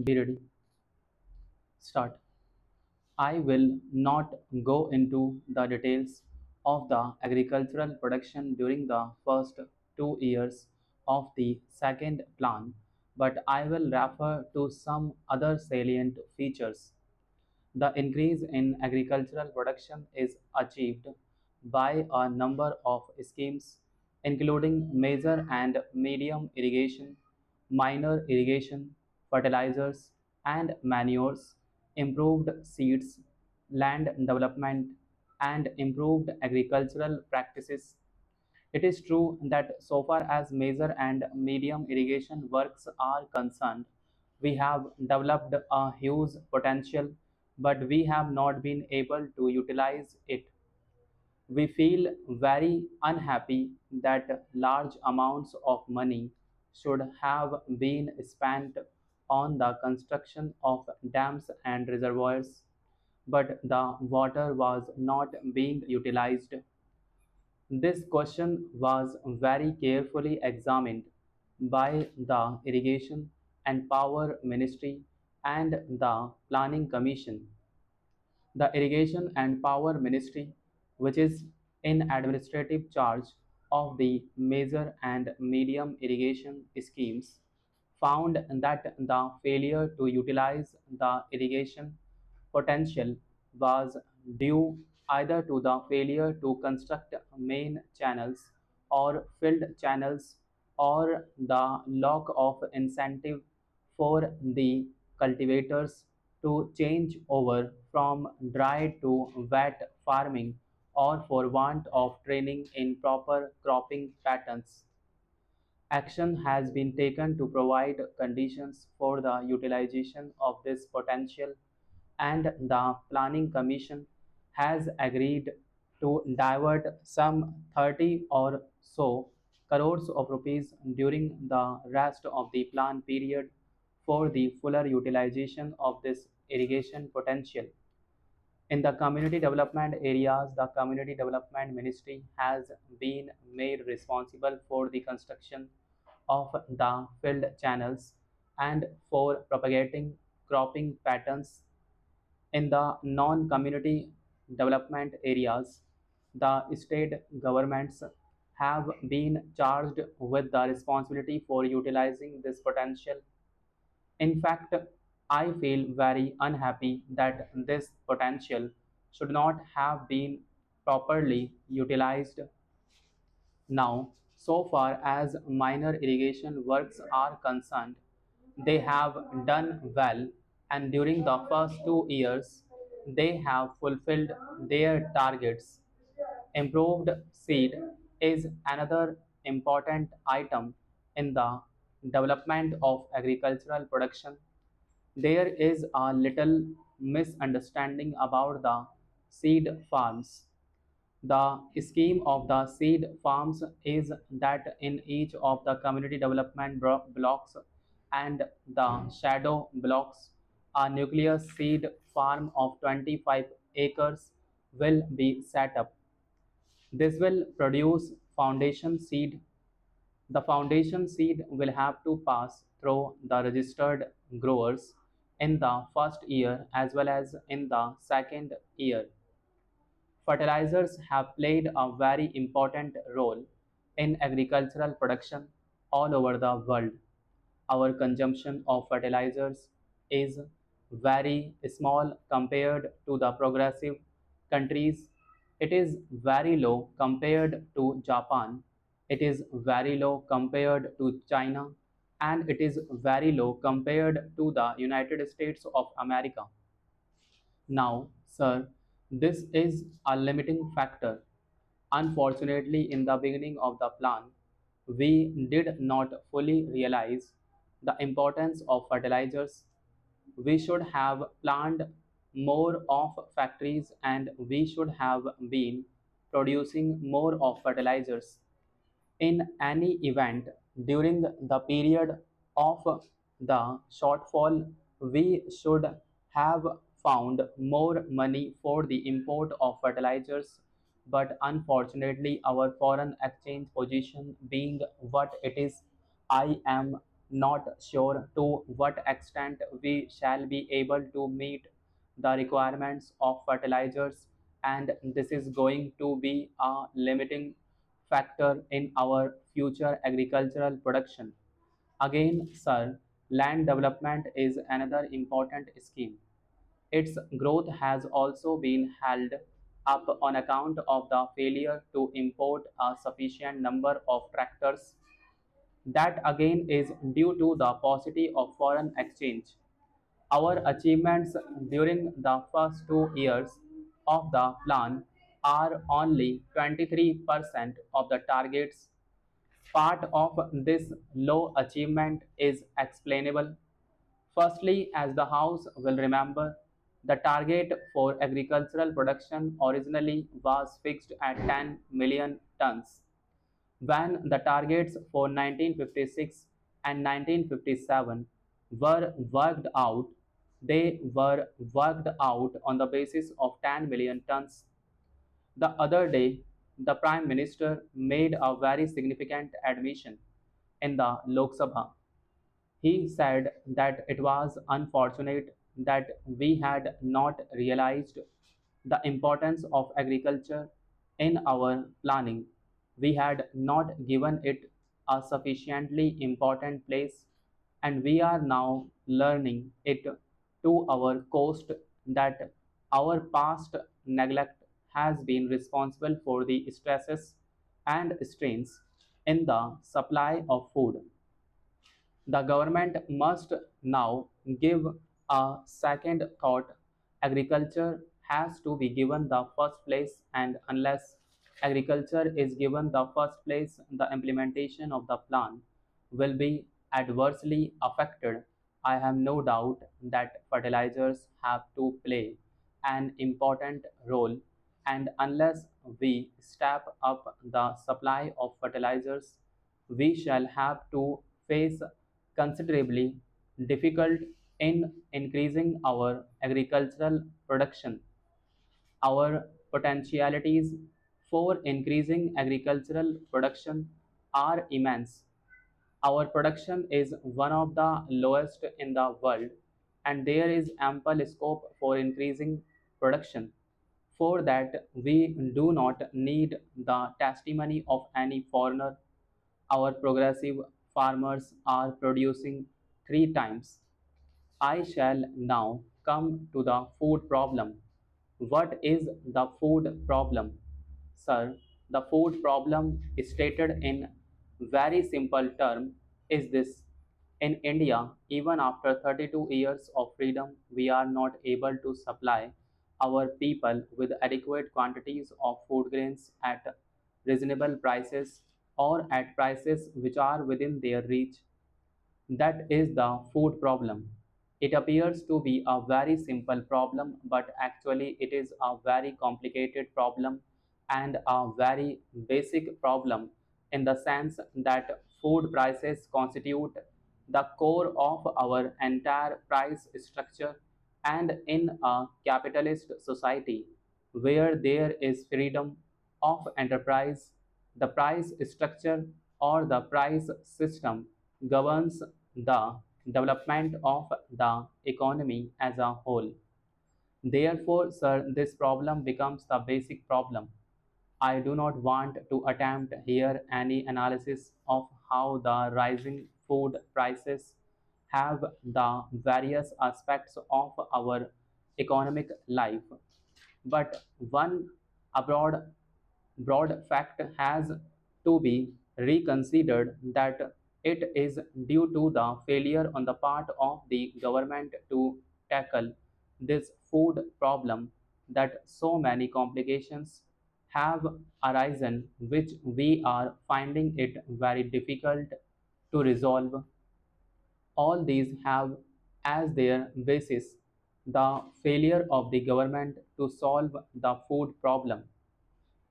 Be ready. Start. I will not go into the details of the agricultural production during the first 2 years of the second plan, but I will refer to some other salient features. The increase in agricultural production is achieved by a number of schemes, including major and medium irrigation, minor irrigation, fertilizers and manures, improved seeds, land development, and improved agricultural practices. It is true that so far as major and medium irrigation works are concerned, we have developed a huge potential, but we have not been able to utilize it. We feel very unhappy that large amounts of money should have been spent on the construction of dams and reservoirs, but the water was not being utilized. This question was very carefully examined by the Irrigation and Power Ministry and the Planning Commission. The Irrigation and Power Ministry, which is in administrative charge of the major and medium irrigation schemes, found that the failure to utilize the irrigation potential was due either to the failure to construct main channels or filled channels or the lack of incentive for the cultivators to change over from dry to wet farming or for want of training in proper cropping patterns. Action has been taken to provide conditions for the utilization of this potential, and the Planning Commission has agreed to divert some 30 or so crores of rupees during the rest of the plan period for the fuller utilization of this irrigation potential. In the community development areas, the Community Development Ministry has been made responsible for the construction of the filled channels and for propagating cropping patterns. In the non-community development areas, the state governments have been charged with the responsibility for utilizing this potential. In fact, I feel very unhappy that this potential should not have been properly utilized. Now, so far as minor irrigation works are concerned, they have done well, and during the first 2 years, they have fulfilled their targets. Improved seed is another important item in the development of agricultural production. There is a little misunderstanding about the seed farms. The scheme of the seed farms is that in each of the community development blocks and the shadow blocks, a nucleus seed farm of 25 acres will be set up. This will produce foundation seed. The foundation seed will have to pass through the registered growers in the first year as well as in the second year. Fertilizers have played a very important role in agricultural production all over the world. Our consumption of fertilizers is very small compared to the progressive countries. It is very low compared to Japan. It is very low compared to China, and it is very low compared to the United States of America. Now, sir, this is a limiting factor. Unfortunately, in the beginning of the plan, we did not fully realize the importance of fertilizers. We should have planned more of factories and we should have been producing more of fertilizers. In any event, during the period of the shortfall, we should have found more money for the import of fertilizers, but unfortunately, our foreign exchange position being what it is, I am not sure to what extent we shall be able to meet the requirements of fertilizers, and this is going to be a limiting factor in our future agricultural production. Again, sir, land development is another important scheme. Its growth has also been held up on account of the failure to import a sufficient number of tractors. That again is due to the paucity of foreign exchange. Our achievements during the first 2 years of the plan are only 23% of the targets. Part of this low achievement is explainable. Firstly, as the House will remember, the target for agricultural production originally was fixed at 10 million tons. When the targets for 1956 and 1957 were worked out, they were worked out on the basis of 10 million tons. The other day, the Prime Minister made a very significant admission in the Lok Sabha. He said that it was unfortunate that we had not realized the importance of agriculture in our planning. We had not given it a sufficiently important place, and we are now learning it to our cost that our past neglect has been responsible for the stresses and strains in the supply of food. The government must now give a second thought. Agriculture has to be given the first place, and unless agriculture is given the first place, the implementation of the plan will be adversely affected. I have no doubt that fertilizers have to play an important role, and unless we step up the supply of fertilizers, we shall have to face considerably difficult in increasing our agricultural production. Our potentialities for increasing agricultural production are immense. Our production is one of the lowest in the world, and there is ample scope for increasing production. For that, we do not need the testimony of any foreigner. Our progressive farmers are producing 3 times. I shall now come to the food problem. What is the food problem? Sir, the food problem stated in very simple term is this. In India, even after 32 years of freedom, we are not able to supply our people with adequate quantities of food grains at reasonable prices or at prices which are within their reach. That is the food problem. It appears to be a very simple problem, but actually it is a very complicated problem and a very basic problem in the sense that food prices constitute the core of our entire price structure, and in a capitalist society where there is freedom of enterprise, the price structure or the price system governs the development of the economy as a whole. Therefore, sir, this problem becomes the basic problem. I do not want to attempt here any analysis of how the rising food prices have the various aspects of our economic life, but one abroad broad fact has to be reconsidered, that it is due to the failure on the part of the government to tackle this food problem that so many complications have arisen, which we are finding it very difficult to resolve. All these have as their basis the failure of the government to solve the food problem.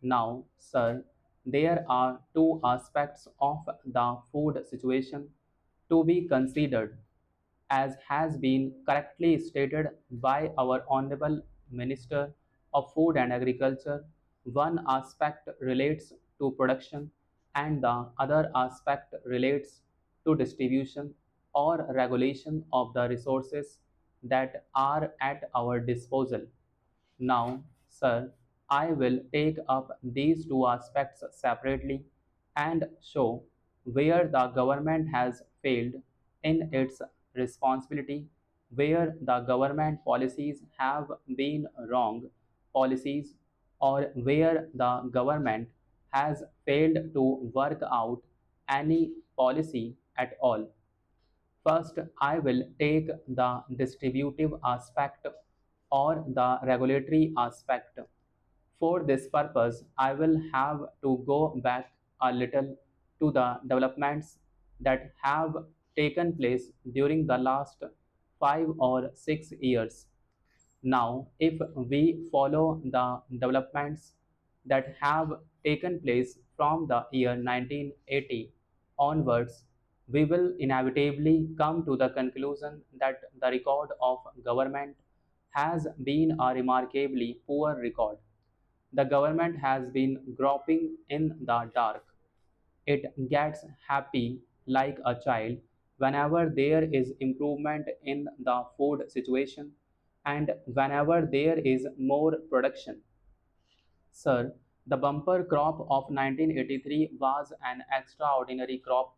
Now, sir, there are two aspects of the food situation to be considered, as has been correctly stated by our Honorable Minister of Food and Agriculture. One aspect relates to production, and the other aspect relates to distribution. or regulation of the resources that are at our disposal. Now, sir, I will take up these two aspects separately and show where the government has failed in its responsibility, where the government policies have been wrong policies, or where the government has failed to work out any policy at all. First, I will take the distributive aspect or the regulatory aspect. For this purpose, I will have to go back a little to the developments that have taken place during the last 5 or 6 years. Now, if we follow the developments that have taken place from the year 1980 onwards, we will inevitably come to the conclusion that the record of government has been a remarkably poor record. The government has been groping in the dark. It gets happy like a child whenever there is improvement in the food situation and whenever there is more production. Sir, the bumper crop of 1983 was an extraordinary crop.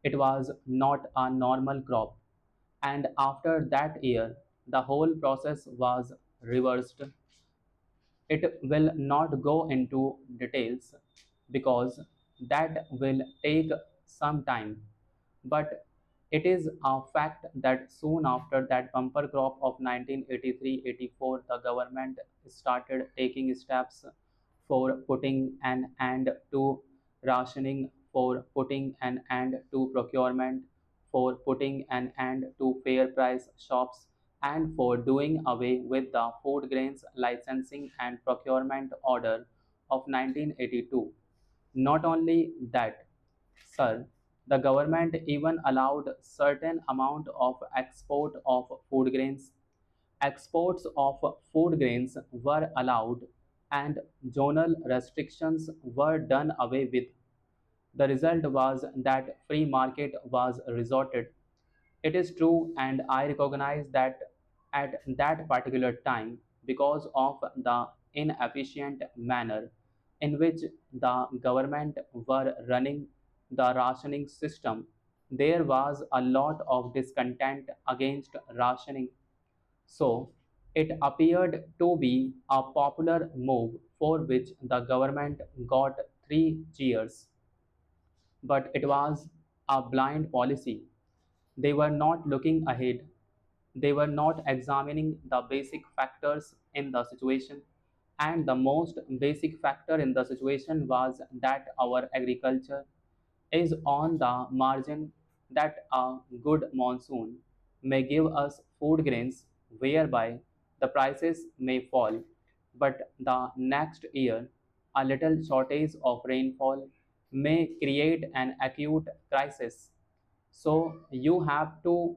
It was not a normal crop. And after that year, the whole process was reversed. It will not go into details because that will take some time. But it is a fact that soon after that bumper crop of 1983-84, the government started taking steps for putting an end to rationing, for putting an end to procurement, for putting an end to fair price shops, and for doing away with the food grains licensing and procurement order of 1982. Not only that, sir, the government even allowed certain amount of export of food grains. Exports of food grains were allowed and zonal restrictions were done away with. The result was that free market was resorted. It is true, and I recognize that at that particular time, because of the inefficient manner in which the government were running the rationing system, there was a lot of discontent against rationing. So, it appeared to be a popular move for which the government got three cheers, but it was a blind policy. They were not looking ahead. They were not examining the basic factors in the situation. And the most basic factor in the situation was that our agriculture is on the margin, that a good monsoon may give us food grains whereby the prices may fall, but the next year a little shortage of rainfall may create an acute crisis. So you have to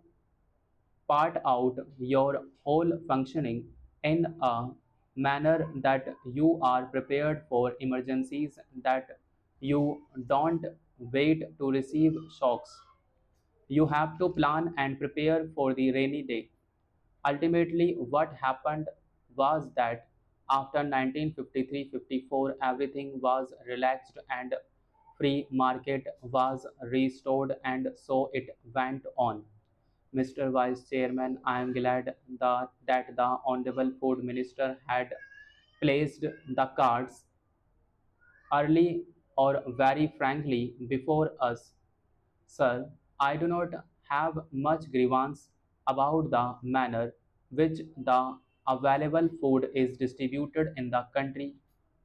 part out your whole functioning in a manner that you are prepared for emergencies, that you don't wait to receive shocks. You have to plan and prepare for the rainy day. Ultimately, what happened was that after 1953-54, everything was relaxed and free market was restored, and so it went on. Mr. Vice Chairman, I am glad that the Honorable Food Minister had placed the cards early or very frankly before us. Sir, I do not have much grievance about the manner which the available food is distributed in the country,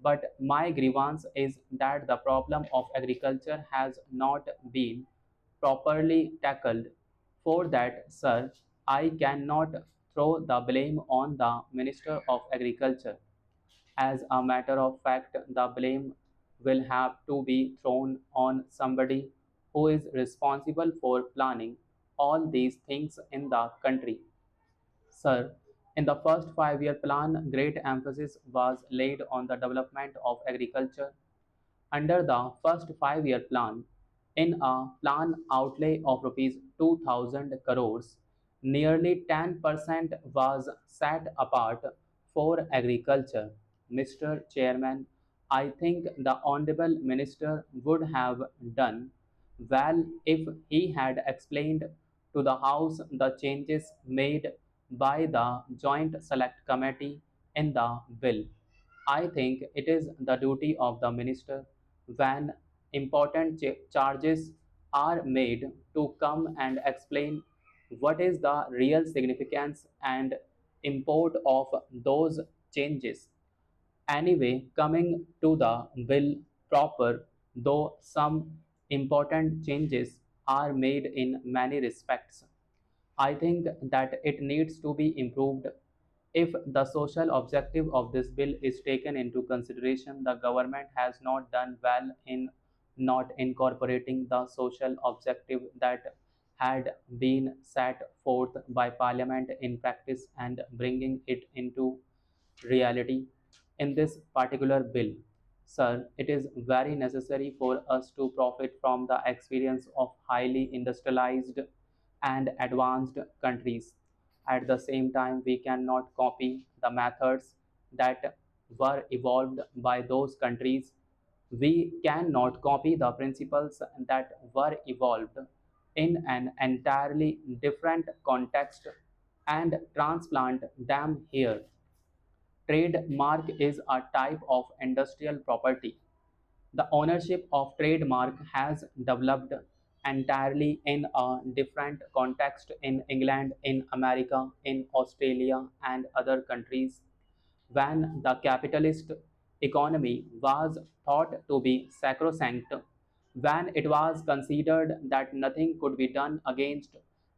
but my grievance is that the problem of agriculture has not been properly tackled. For that, sir, I cannot throw the blame on the Minister of Agriculture. As a matter of fact, the blame will have to be thrown on somebody who is responsible for planning all these things in the country. Sir, in the first 5 year plan, great emphasis was laid on the development of agriculture. Under the first 5 year plan, In a planned outlay of rupees 2000 crores, nearly 10% was set apart for agriculture. Mr. Chairman, I think the Honorable Minister would have done well if he had explained to the House the changes made by the Joint Select Committee in the bill. I think it is the duty of the minister when important charges are made to come and explain what is the real significance and import of those changes. Anyway, coming to the bill proper, though some important changes are made in many respects, I think that it needs to be improved. If the social objective of this bill is taken into consideration, the government has not done well in not incorporating the social objective that had been set forth by Parliament in practice and bringing it into reality in this particular bill. Sir, it is very necessary for us to profit from the experience of highly industrialized and advanced countries. At the same time, we cannot copy the methods that were evolved by those countries. We cannot copy the principles that were evolved in an entirely different context and transplant them here. Trademark is a type of industrial property. The ownership of trademark has developed entirely in a different context in England, in America, in Australia, and other countries. When the capitalist economy was thought to be sacrosanct, when it was considered that nothing could be done against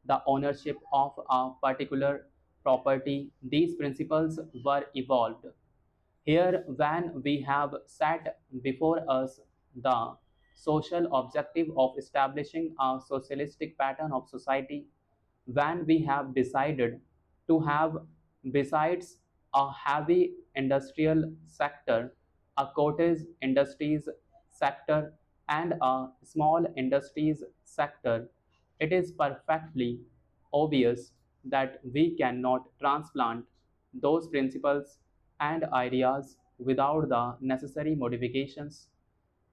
the ownership of a particular property, these principles were evolved. Here, when we have set before us the social objective of establishing a socialistic pattern of society, when we have decided to have, besides a heavy industrial sector, a cottage industries sector, and a small industries sector, it is perfectly obvious that we cannot transplant those principles and ideas without the necessary modifications.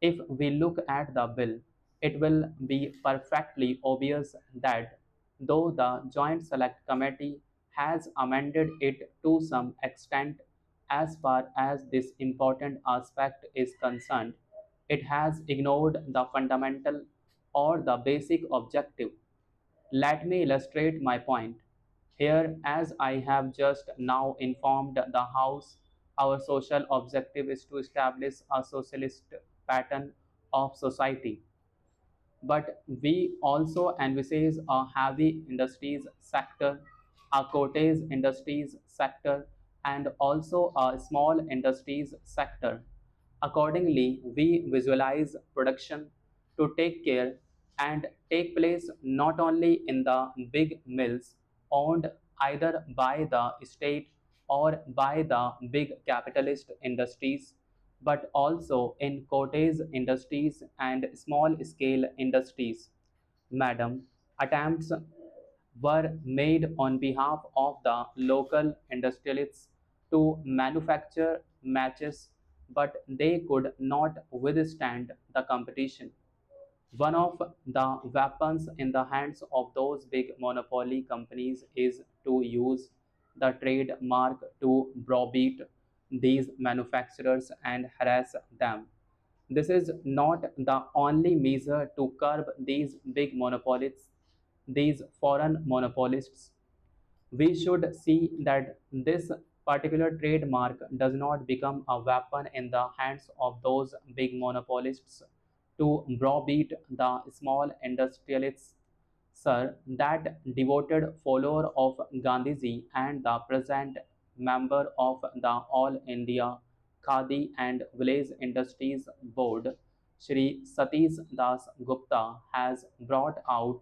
If we look at the bill, it will be perfectly obvious that though the Joint Select Committee has amended it to some extent as far as this important aspect is concerned, it has ignored the fundamental or the basic objective. Let me illustrate my point. Here, as I have just now informed the House, our social objective is to establish a socialist pattern of society. But we also envisage a heavy industries sector, a cottage industries sector, and also a small industries sector. Accordingly, we visualize production to take care and take place not only in the big mills owned either by the state or by the big capitalist industries, but also in cottage industries and small scale industries. Madam, attempts were made on behalf of the local industrialists to manufacture matches, but they could not withstand the competition. One of the weapons in the hands of those big monopoly companies is to use the trademark to browbeat these manufacturers and harass them. This is not the only measure to curb these big monopolists, these foreign monopolists. We should see that this particular trademark does not become a weapon in the hands of those big monopolists to browbeat the small industrialists. Sir, that devoted follower of Gandhiji and the present member of the All India Khadi and Village Industries Board, Shri Satish Das Gupta, has brought out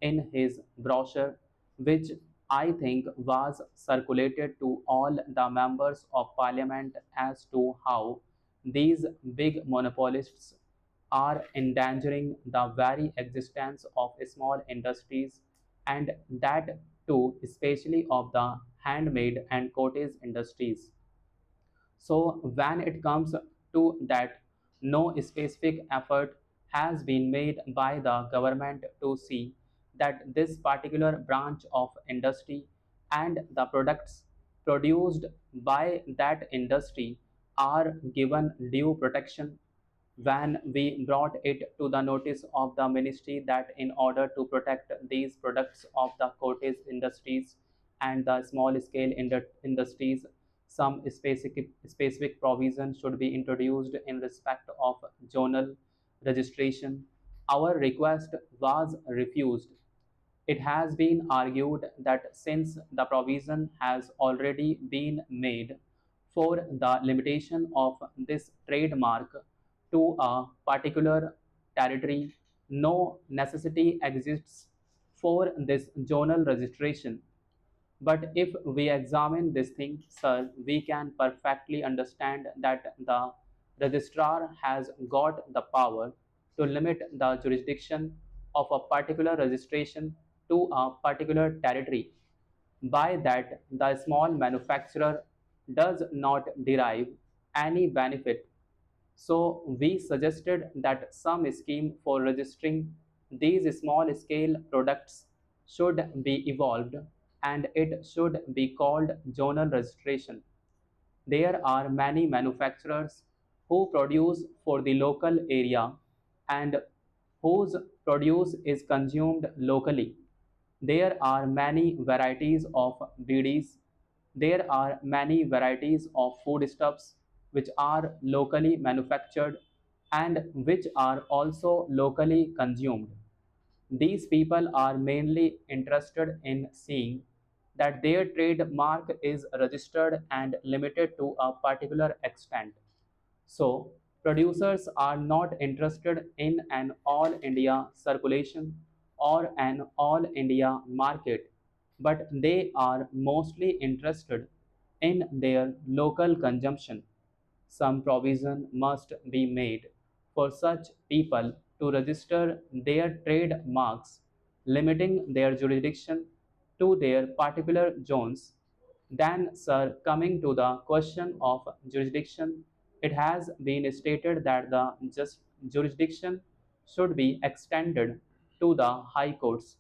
in his brochure, which I think was circulated to all the members of parliament, as to how these big monopolists are endangering the very existence of small industries, and that too especially of the handmade and cottage industries. So when it comes to that, no specific effort has been made by the government to see that this particular branch of industry and the products produced by that industry are given due protection. When we brought it to the notice of the ministry that in order to protect these products of the cottage industries and the small scale industries, some specific provision should be introduced in respect of zonal registration. Our request was refused. It has been argued that since the provision has already been made for the limitation of this trademark to a particular territory, no necessity exists for this zonal registration. But if we examine this thing, sir, we can perfectly understand that the registrar has got the power to limit the jurisdiction of a particular registration to a particular territory. By that, the small manufacturer does not derive any benefit. So we suggested that some scheme for registering these small scale products should be evolved, and it should be called zonal registration. There are many manufacturers who produce for the local area and whose produce is consumed locally. There are many varieties of BDs. There are many varieties of foodstuffs which are locally manufactured and which are also locally consumed. These people are mainly interested in seeing that their trademark is registered and limited to a particular extent. So, producers are not interested in an all India circulation or an all India market, but they are mostly interested in their local consumption. Some provision must be made for such people to register their trademarks, limiting their jurisdiction to their particular zones. Then, sir, coming to the question of jurisdiction, it has been stated that the jurisdiction should be extended to the high courts.